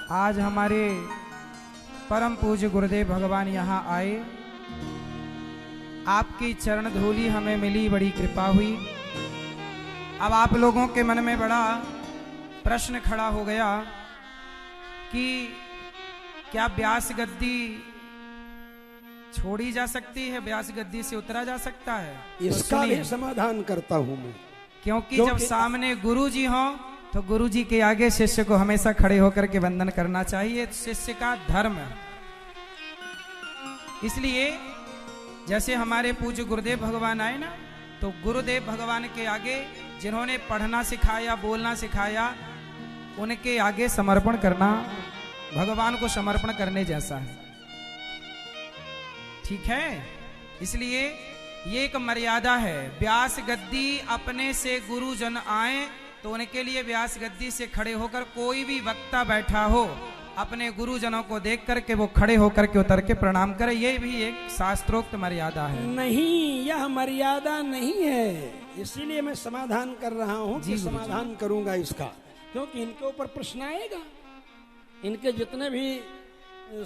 आज हमारे परम पूज्य गुरुदेव भगवान यहाँ आए, आपकी चरण धूलि हमें मिली, बड़ी कृपा हुई। अब आप लोगों के मन में बड़ा प्रश्न खड़ा हो गया कि क्या व्यास गद्दी छोड़ी जा सकती है, व्यास गद्दी से उतरा जा सकता है? इसका भी समाधान करता हूं मैं। क्योंकि जब सामने गुरु जी हों तो गुरु जी के आगे शिष्य को हमेशा खड़े होकर के वंदन करना चाहिए, शिष्य का धर्म है। इसलिए जैसे हमारे पूज्य गुरुदेव भगवान आए ना, तो गुरुदेव भगवान के आगे जिन्होंने पढ़ना सिखाया, बोलना सिखाया, उनके आगे समर्पण करना भगवान को समर्पण करने जैसा है। ठीक है, इसलिए ये एक मर्यादा है। व्यास गद्दी अपने से गुरुजन आए तो उनके लिए व्यास गद्दी से खड़े होकर कोई भी वक्ता बैठा हो, अपने गुरुजनों को देख करके वो खड़े होकर के उतर के प्रणाम करे, ये भी एक शास्त्रोक्त मर्यादा है। नहीं, यह मर्यादा नहीं है, इसीलिए मैं समाधान कर रहा हूँ कि समाधान करूंगा इसका, क्योंकि इनके ऊपर प्रश्न आएगा। इनके जितने भी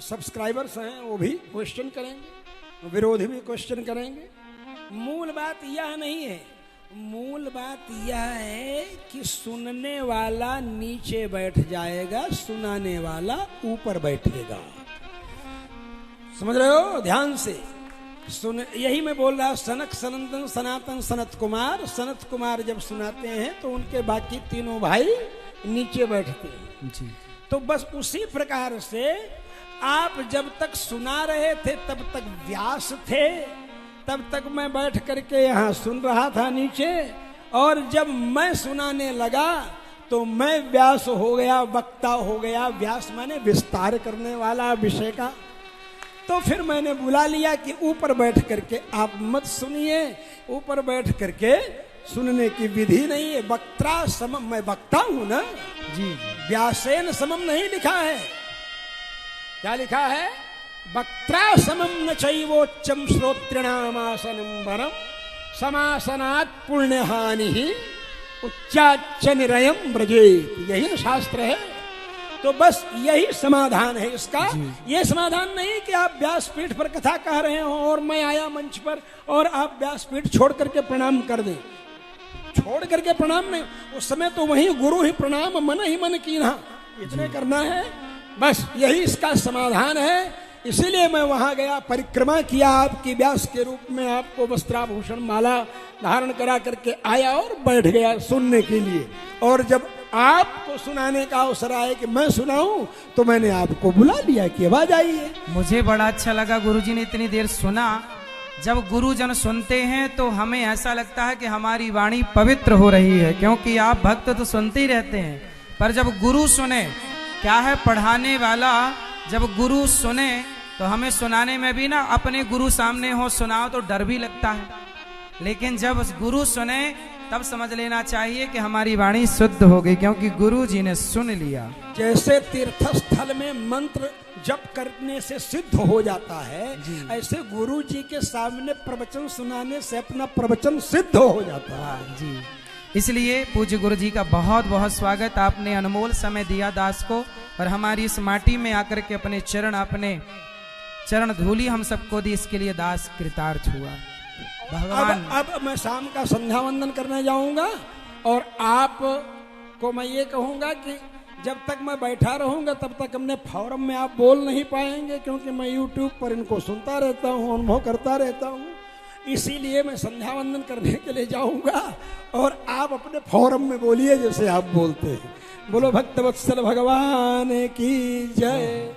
सब्सक्राइबर्स हैं वो भी क्वेश्चन करेंगे, विरोधी भी क्वेश्चन करेंगे। मूल बात यह नहीं है, मूल बात यह है कि सुनने वाला नीचे बैठ जाएगा, सुनाने वाला ऊपर बैठेगा। समझ रहे हो? ध्यान से सुन, यही मैं बोल रहा। सनक सनंदन सनातन सनत कुमार जब सुनाते हैं तो उनके बाकी तीनों भाई नीचे बैठते हैं जी। तो बस उसी प्रकार से आप जब तक सुना रहे थे तब तक व्यास थे, तब तक मैं बैठ करके यहाँ सुन रहा था नीचे, और जब मैं सुनाने लगा तो मैं व्यास हो गया, वक्ता हो गया। व्यास माने विस्तार करने वाला विषय का। तो फिर मैंने बुला लिया कि ऊपर बैठ करके आप मत सुनिए, ऊपर बैठ करके सुनने की विधि नहीं है। वक्ता समम, मैं वक्ता हूं ना जी, व्यासेन समम नहीं लिखा है। क्या लिखा है? वक्त्रा समम न चैवोच्चम श्रोत्रिणामासनं वरम समासनात् पुण्यहानि उच्चाच्च निरयम व्रजेत। यही शास्त्र है। तो बस यही समाधान है इसका। ये समाधान नहीं कि आप व्यासपीठ पर कथा कह रहे हो और मैं आया मंच पर और आप व्यासपीठ छोड़ करके प्रणाम कर दें। छोड़ करके प्रणाम नहीं, उस समय तो वही गुरु ही प्रणाम मन ही मन कीन्हा, इतने करना है बस। यही इसका समाधान है। इसीलिए मैं वहां गया, परिक्रमा किया आपकी व्यास के रूप में, आपको वस्त्राभूषण माला धारण करा करके आया और बैठ गया सुनने के लिए। और जब आपको सुनाने का अवसर आया कि मैं सुनाऊं तो मैंने आपको बुला लिया कि आवाज आइए। मुझे बड़ा अच्छा लगा गुरुजी ने इतनी देर सुना। जब गुरुजन सुनते हैं तो हमें ऐसा लगता है कि हमारी वाणी पवित्र हो रही है, क्योंकि आप भक्त तो सुनते ही रहते हैं, पर जब गुरु सुने, क्या है पढ़ाने वाला, जब गुरु सुने तो हमें सुनाने में भी ना, अपने गुरु सामने हो सुनाओ तो डर भी लगता है, लेकिन जब गुरु सुने तब समझ लेना चाहिए कि हमारी वाणी शुद्ध हो गई, क्योंकि गुरु जी ने सुन लिया। जैसे तीर्थ स्थल में मंत्र जप करने से सिद्ध हो जाता है, ऐसे गुरु जी के सामने प्रवचन सुनाने से अपना प्रवचन सिद्ध हो जाता है जी। इसलिए पूज्य गुरु जी का बहुत बहुत स्वागत। आपने अनमोल समय दिया दास को, और हमारी इस माटी में आकर के अपने चरण धूली हम सबको दी, इसके लिए दास कृतार्थ हुआ। भगवान अब मैं शाम का संध्या वंदन करने जाऊंगा, और आप को मैं ये कहूंगा कि जब तक मैं बैठा रहूंगा तब तक अपने फोरम में आप बोल नहीं पाएंगे, क्योंकि मैं यूट्यूब पर इनको सुनता रहता हूँ, अनुभव करता रहता हूँ। इसीलिए मैं संध्या वंदन करने के लिए जाऊंगा, और आप अपने फोरम में बोलिए जैसे आप बोलते हैं। बोलो भक्तवत्सल भगवान की जय।